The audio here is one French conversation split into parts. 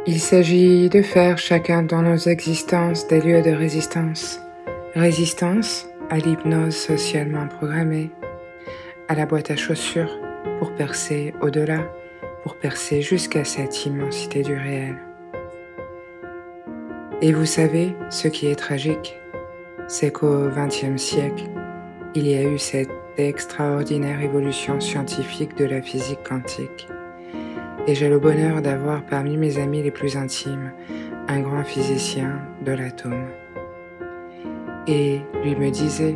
Il s'agit de faire chacun dans nos existences des lieux de résistance. Résistance à l'hypnose socialement programmée, à la boîte à chaussures pour percer au-delà, pour percer jusqu'à cette immensité du réel. Et vous savez, ce qui est tragique, c'est qu'au XXe siècle, il y a eu cette extraordinaire évolution scientifique de la physique quantique. Et j'ai le bonheur d'avoir parmi mes amis les plus intimes un grand physicien de l'atome. Et lui me disait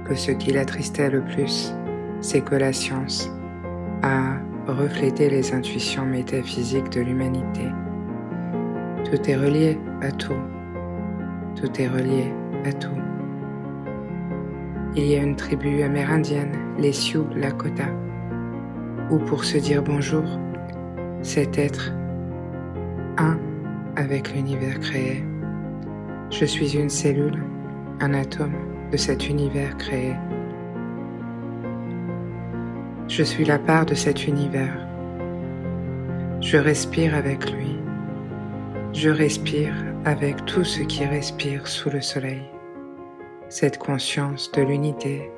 que ce qui l'attristait le plus, c'est que la science a reflété les intuitions métaphysiques de l'humanité. Tout est relié à tout. Tout est relié à tout. Il y a une tribu amérindienne, les Sioux Lakota, où pour se dire bonjour, c'est être un avec l'univers créé. Je suis une cellule, un atome de cet univers créé. Je suis la part de cet univers. Je respire avec lui. Je respire avec tout ce qui respire sous le soleil. Cette conscience de l'unité,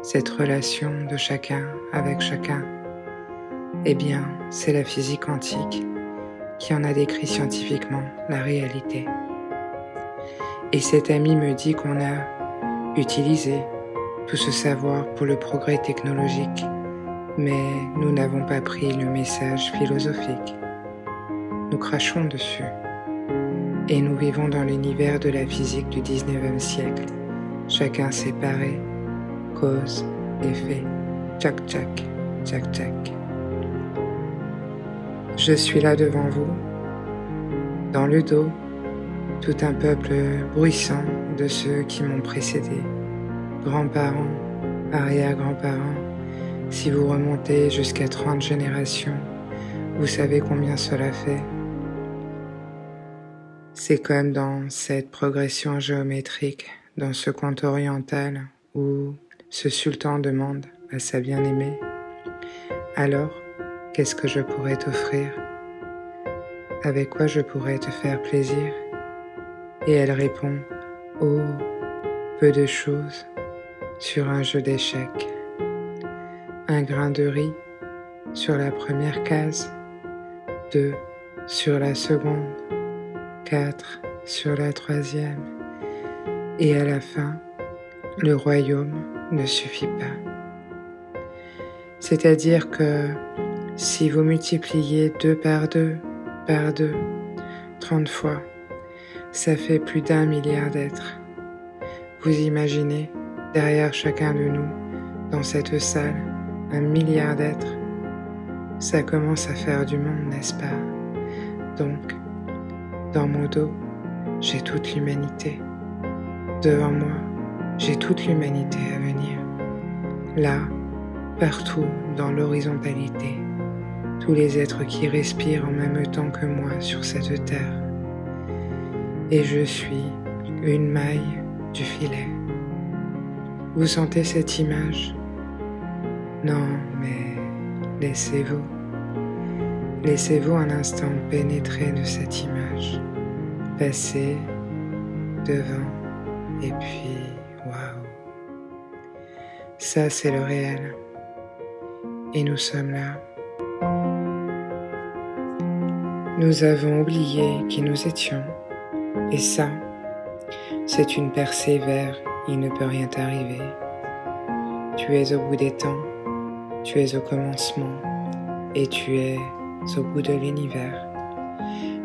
cette relation de chacun avec chacun, eh bien, c'est la physique quantique qui en a décrit scientifiquement la réalité. Et cet ami me dit qu'on a utilisé tout ce savoir pour le progrès technologique, mais nous n'avons pas pris le message philosophique. Nous crachons dessus. Et nous vivons dans l'univers de la physique du 19e siècle, chacun séparé, cause, effet, tchac-tchac, tchac-tchac. Je suis là devant vous, dans le dos, tout un peuple bruissant de ceux qui m'ont précédé, grands-parents, arrière-grands-parents. Si vous remontez jusqu'à 30 générations, vous savez combien cela fait. C'est comme dans cette progression géométrique, dans ce conte oriental où ce sultan demande à sa bien-aimée « Alors, qu'est-ce que je pourrais t'offrir? Avec quoi je pourrais te faire plaisir ?» Et elle répond « Oh, peu de choses, sur un jeu d'échecs. Un grain de riz sur la première case, 2 sur la seconde, 4 sur la troisième, et à la fin, le royaume ne suffit pas. » C'est-à-dire que si vous multipliez 2 par 2, 30 fois, ça fait plus d'1 milliard d'êtres. Vous imaginez, derrière chacun de nous, dans cette salle, 1 milliard d'êtres. Ça commence à faire du monde, n'est-ce pas? Donc, dans mon dos, j'ai toute l'humanité. Devant moi, j'ai toute l'humanité à venir. Là, partout dans l'horizontalité, tous les êtres qui respirent en même temps que moi sur cette terre. Et je suis une maille du filet. Vous sentez cette image? Non, mais laissez-vous. Laissez-vous un instant pénétrer de cette image. Passer devant et puis waouh. Ça, c'est le réel. Et nous sommes là. Nous avons oublié qui nous étions. Et ça, c'est une percée vers « il ne peut rien t'arriver ». Tu es au bout des temps, tu es au commencement, et tu es au bout de l'univers.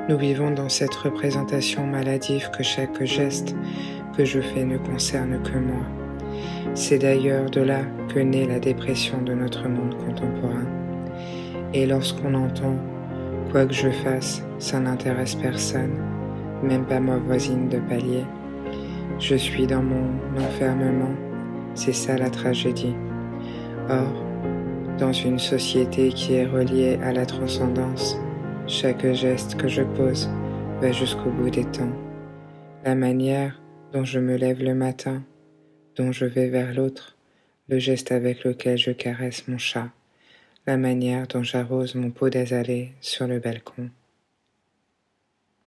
Nous vivons dans cette représentation maladive que chaque geste que je fais ne concerne que moi. C'est d'ailleurs de là que naît la dépression de notre monde contemporain. Et lorsqu'on entend « quoi que je fasse, ça n'intéresse personne », même pas ma voisine de palier, je suis dans mon enfermement, c'est ça la tragédie. Or, dans une société qui est reliée à la transcendance, chaque geste que je pose va jusqu'au bout des temps. La manière dont je me lève le matin, dont je vais vers l'autre, le geste avec lequel je caresse mon chat, la manière dont j'arrose mon pot d'azalée sur le balcon.